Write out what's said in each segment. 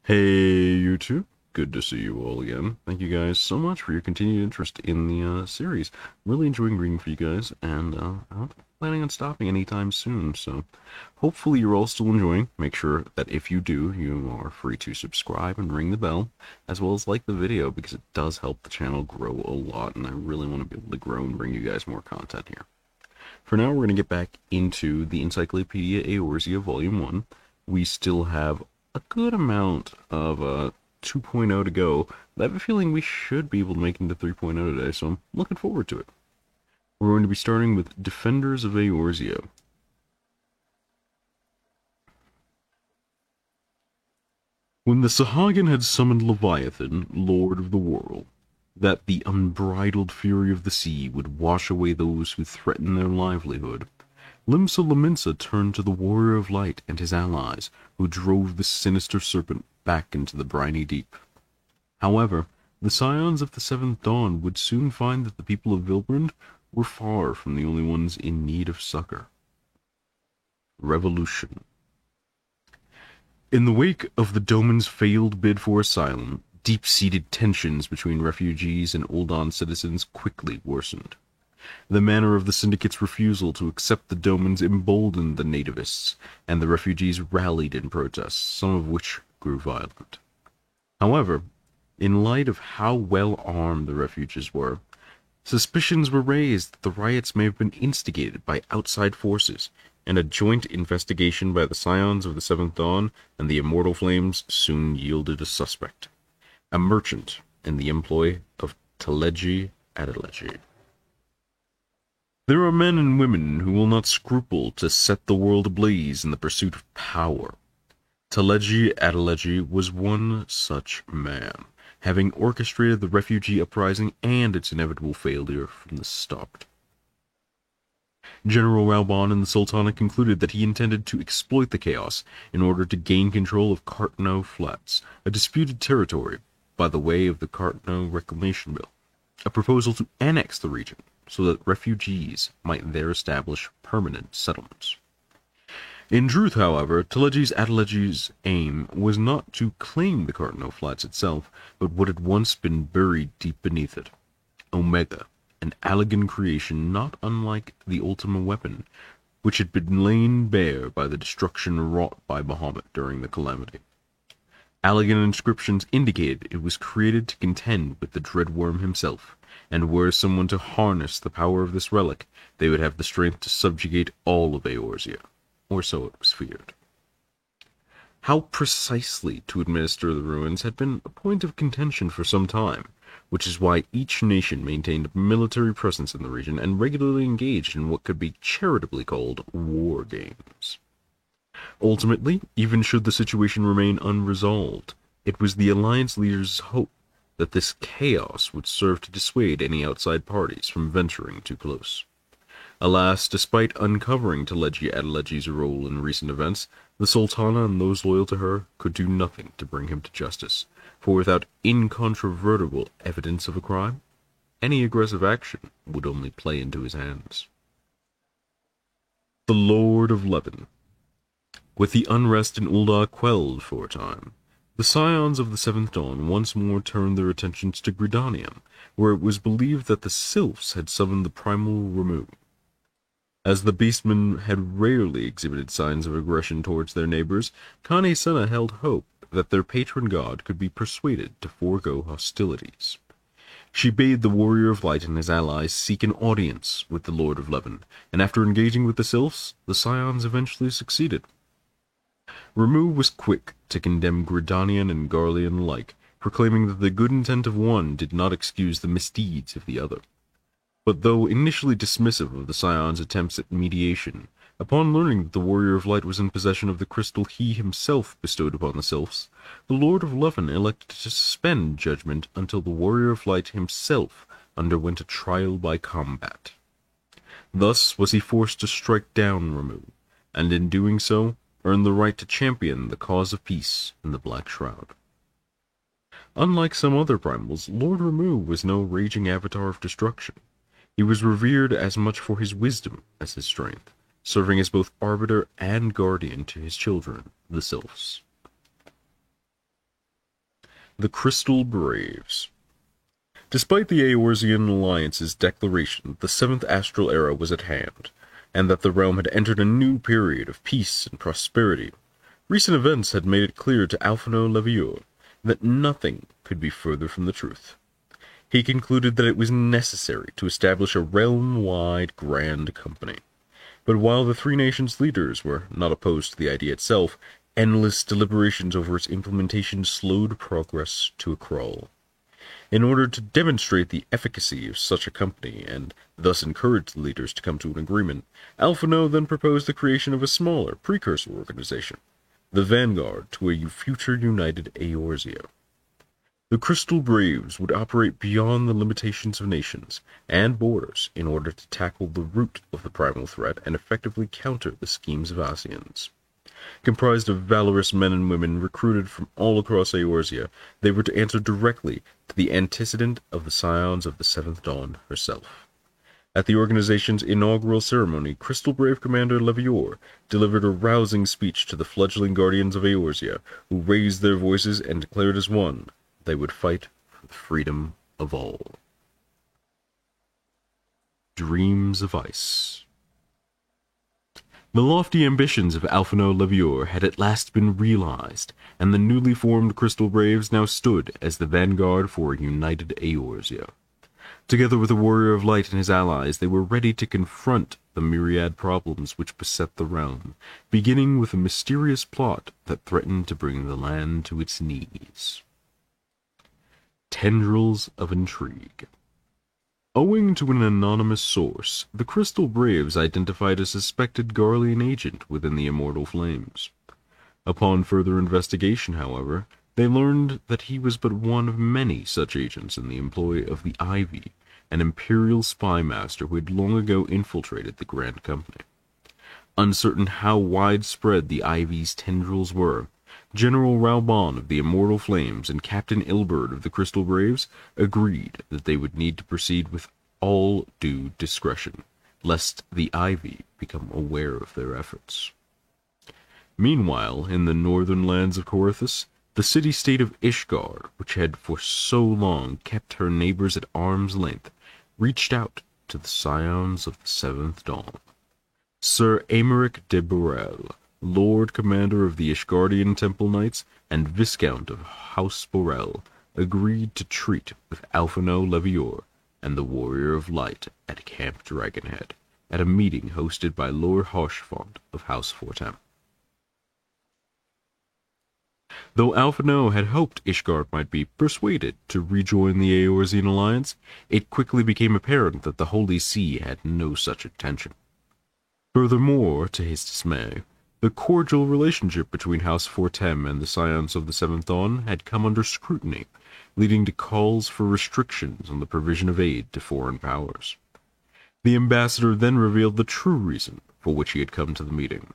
Hey YouTube, good to see you all again. Thank you guys so much for your continued interest in the series. Really enjoying reading for you guys, and I'm not planning on stopping anytime soon, so hopefully you're all still enjoying. Make sure that if you do, you are free to subscribe and ring the bell, as well as like the video, because it does help the channel grow a lot, and I really want to be able to grow and bring you guys more content here. For now, we're going to get back into the Encyclopedia Eorzea Volume 1. We still have a good amount of 2.0 to go. I have a feeling we should be able to make it into 3.0 today, so I'm looking forward to it. We're going to be starting with Defenders of Eorzea. When the Sahagin had summoned Leviathan, Lord of the World, that the unbridled fury of the sea would wash away those who threaten their livelihood, Limsa Lominsa turned to the Warrior of Light and his allies, who drove the sinister serpent back into the briny deep. However, the Scions of the Seventh Dawn would soon find that the people of Vilbrand were far from the only ones in need of succor. Revolution. In the wake of the Doman's failed bid for asylum, deep-seated tensions between refugees and Ul'Dan citizens quickly worsened. The manner of the Syndicate's refusal to accept the Domans emboldened the nativists, and the refugees rallied in protests, some of which grew violent. However, in light of how well armed the refugees were, suspicions were raised that the riots may have been instigated by outside forces, and a joint investigation by the Scions of the Seventh Dawn and the Immortal Flames soon yielded a suspect, a merchant in the employ of Teleji Adeleji. There are men and women who will not scruple to set the world ablaze in the pursuit of power. Teleji Adeleji was one such man, having orchestrated the refugee uprising and its inevitable failure from the start. General Raubon and the Sultana concluded that he intended to exploit the chaos in order to gain control of Cartno Flats, a disputed territory, by the way of the Cartno Reclamation Bill, a proposal to annex the region so that refugees might there establish permanent settlements. In truth, however, Teleji Adeleji's aim was not to claim the Cartno Flats itself, but what had once been buried deep beneath it. Omega, an Allagan creation not unlike the Ultima weapon, which had been laid bare by the destruction wrought by Bahamut during the Calamity. Allagan inscriptions indicated it was created to contend with the Dreadworm himself, and were someone to harness the power of this relic, they would have the strength to subjugate all of Eorzea, or so it was feared. How precisely to administer the ruins had been a point of contention for some time, which is why each nation maintained a military presence in the region and regularly engaged in what could be charitably called war games. Ultimately, even should the situation remain unresolved, it was the Alliance leaders' hope that this chaos would serve to dissuade any outside parties from venturing too close. Alas, despite uncovering Teleji Adeleji's role in recent events, the Sultana and those loyal to her could do nothing to bring him to justice, for without incontrovertible evidence of a crime, any aggressive action would only play into his hands. The Lord of Levin. With the unrest in Ul'dah quelled for a time, the Scions of the Seventh Dawn once more turned their attentions to Gridanium, where it was believed that the Sylphs had summoned the primal Ramuh. As the Beastmen had rarely exhibited signs of aggression towards their neighbors, Kane Senna held hope that their patron god could be persuaded to forego hostilities. She bade the Warrior of Light and his allies seek an audience with the Lord of Levin, and after engaging with the Sylphs, the Scions eventually succeeded. Ramuh was quick to condemn Gridanian and Garlean alike, proclaiming that the good intent of one did not excuse the misdeeds of the other. But though initially dismissive of the Scions' attempts at mediation, upon learning that the Warrior of Light was in possession of the crystal he himself bestowed upon the Sylphs, the Lord of Levin elected to suspend judgment until the Warrior of Light himself underwent a trial by combat. Thus was he forced to strike down Ramuh, and in doing so, earned the right to champion the cause of peace in the Black Shroud. Unlike some other primals, Lord Ramuh was no raging avatar of destruction. He was revered as much for his wisdom as his strength, serving as both arbiter and guardian to his children, the Sylphs. The Crystal Braves. Despite the Eorzean Alliance's declaration that the Seventh Astral Era was at hand, and that the realm had entered a new period of peace and prosperity, recent events had made it clear to Alphonse Levieux that nothing could be further from the truth. He concluded that it was necessary to establish a realm-wide grand company. But while the three nations' leaders were not opposed to the idea itself, endless deliberations over its implementation slowed progress to a crawl. In order to demonstrate the efficacy of such a company, and thus encourage the leaders to come to an agreement, Alphonse then proposed the creation of a smaller, precursor organization, the vanguard to a future united Eorzea. The Crystal Braves would operate beyond the limitations of nations and borders in order to tackle the root of the primal threat and effectively counter the schemes of Ascians. Comprised of valorous men and women recruited from all across Eorzea, they were to answer directly to the antecedent of the Scions of the Seventh Dawn herself. At the organization's inaugural ceremony, Crystal Brave Commander Levieux delivered a rousing speech to the fledgling guardians of Eorzea, who raised their voices and declared as one, they would fight for the freedom of all. Dreams of Ice. The lofty ambitions of Alphonse Levieux had at last been realized, and the newly formed Crystal Braves now stood as the vanguard for a united Eorzea. Together with the Warrior of Light and his allies, they were ready to confront the myriad problems which beset the realm, beginning with a mysterious plot that threatened to bring the land to its knees. Tendrils of Intrigue. Owing to an anonymous source, the Crystal Braves identified a suspected Garlean agent within the Immortal Flames. Upon further investigation, however, they learned that he was but one of many such agents in the employ of the Ivy, an Imperial spy master who had long ago infiltrated the Grand Company. Uncertain how widespread the Ivy's tendrils were, General Raubon of the Immortal Flames and Captain Ilberd of the Crystal Braves agreed that they would need to proceed with all due discretion, lest the Ivy become aware of their efforts. Meanwhile, in the northern lands of Corythus, the city-state of Ishgard, which had for so long kept her neighbors at arm's length, reached out to the Scions of the Seventh Dawn. Sir Aymeric de Borel, Lord Commander of the Ishgardian Temple Knights and Viscount of House Borel, agreed to treat with Alphonse Levieux and the Warrior of Light at Camp Dragonhead, at a meeting hosted by Lord Harchefont of House Fortem. Though Alphonse had hoped Ishgard might be persuaded to rejoin the Eorzean alliance, it quickly became apparent that the Holy See had no such intention. Furthermore, to his dismay, the cordial relationship between House Fortem and the Scions of the Seventh Dawn had come under scrutiny, leading to calls for restrictions on the provision of aid to foreign powers. The ambassador then revealed the true reason for which he had come to the meeting.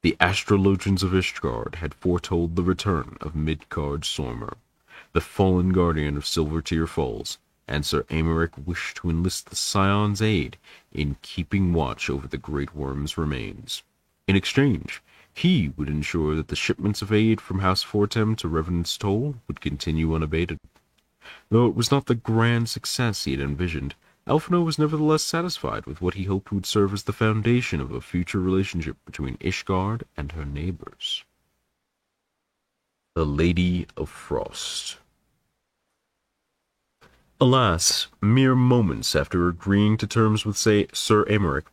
The astrologians of Ishgard had foretold the return of Midgard Sormer, the fallen guardian of Silvertear Falls, and Sir Aymeric wished to enlist the Scion's aid in keeping watch over the Great Worm's remains. In exchange, he would ensure that the shipments of aid from House Fortem to Revenant's Toll would continue unabated. Though it was not the grand success he had envisioned, Alphonse was nevertheless satisfied with what he hoped would serve as the foundation of a future relationship between Ishgard and her neighbors. The Lady of Frost. Alas, mere moments after agreeing to terms with Sir Aymeric,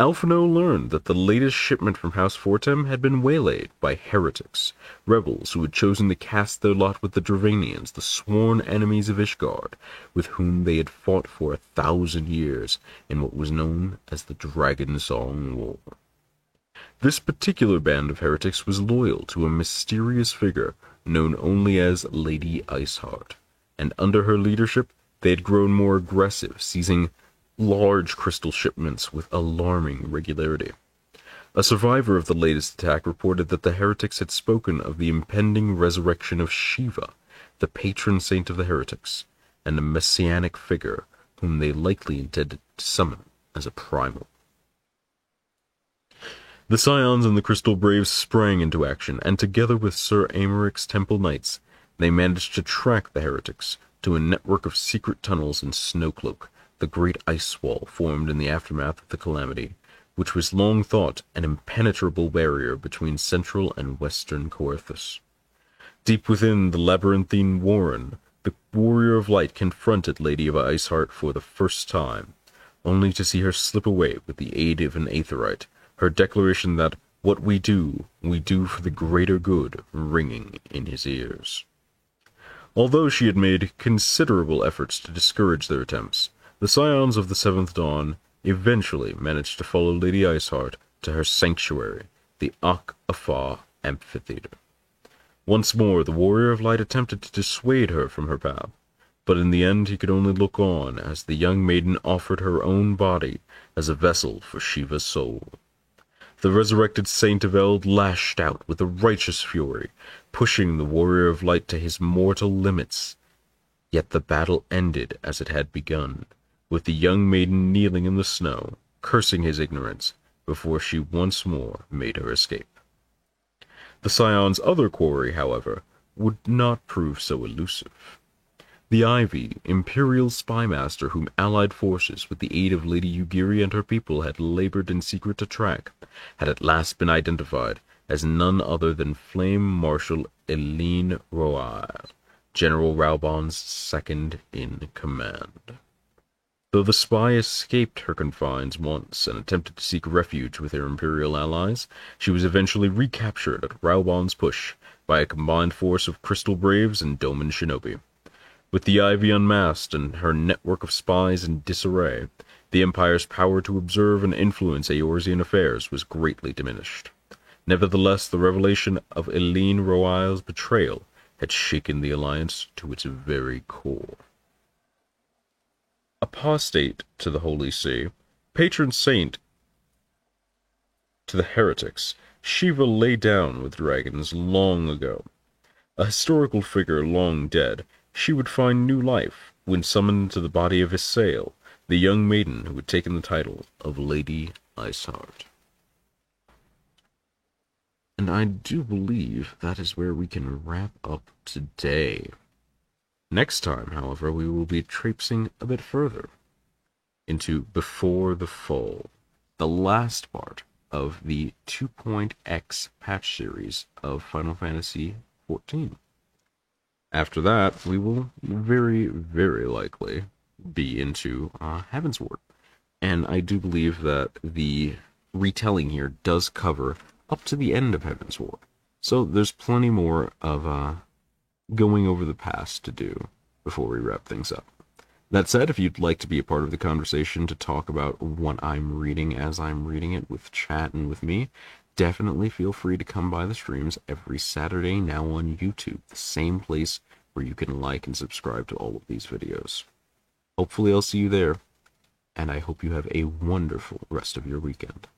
Alphonse learned that the latest shipment from House Fortem had been waylaid by heretics, rebels who had chosen to cast their lot with the Dravanians, the sworn enemies of Ishgard, with whom they had fought for 1,000 years in what was known as the Dragon Song War. This particular band of heretics was loyal to a mysterious figure known only as Lady Iceheart, and under her leadership they had grown more aggressive, seizing large crystal shipments with alarming regularity. A survivor of the latest attack reported that the heretics had spoken of the impending resurrection of Shiva, the patron saint of the heretics, and a messianic figure whom they likely intended to summon as a primal. The Scions and the Crystal Braves sprang into action, and together with Sir Aymeric's Temple Knights, They managed to track the heretics to a network of secret tunnels in Snowcloak, the great ice wall formed in the aftermath of the calamity, which was long thought an impenetrable barrier between central and western Coerthas. Deep within the labyrinthine warren, the Warrior of Light confronted Lady of Iceheart for the first time, only to see her slip away with the aid of an Aetheryte, her declaration that what we do for the greater good ringing in his ears. Although she had made considerable efforts to discourage their attempts, the Scions of the Seventh Dawn eventually managed to follow Lady Iceheart to her sanctuary, the Ak-Afa Amphitheater. Once more the Warrior of Light attempted to dissuade her from her path, but in the end he could only look on as the young maiden offered her own body as a vessel for Shiva's soul. The resurrected Saint of Eld lashed out with a righteous fury, pushing the Warrior of Light to his mortal limits. Yet the battle ended as it had begun, with the young maiden kneeling in the snow, cursing his ignorance, before she once more made her escape. The Scion's other quarry, however, would not prove so elusive. The Ivy, Imperial spymaster whom Allied forces, with the aid of Lady Yugiri and her people, had labored in secret to track, had at last been identified as none other than Flame Marshal Eileen Royal, General Raubon's second in command. Though the spy escaped her confines once and attempted to seek refuge with her Imperial allies, she was eventually recaptured at Raubon's push by a combined force of Crystal Braves and Doman Shinobi. With the Ivy unmasked and her network of spies in disarray, the Empire's power to observe and influence Eorzean affairs was greatly diminished. Nevertheless, the revelation of Eileen Royal's betrayal had shaken the Alliance to its very core. Apostate to the Holy See, patron saint to the heretics, Shiva lay down with dragons long ago. A historical figure long dead, she would find new life when summoned to the body of Isael, the young maiden who had taken the title of Lady Iceheart. And I do believe that is where we can wrap up today. Next time, however, we will be traipsing a bit further into Before the Fall, the last part of the 2.x patch series of Final Fantasy XIV. After that, we will very, very likely be into Heavensward. And I do believe that the retelling here does cover up to the end of Heavensward. So there's plenty more of going over the past to do before we wrap things up. That said, if you'd like to be a part of the conversation to talk about what I'm reading as I'm reading it with chat and with me, definitely feel free to come by the streams every Saturday now on YouTube, the same place where you can like and subscribe to all of these videos. Hopefully I'll see you there, and I hope you have a wonderful rest of your weekend.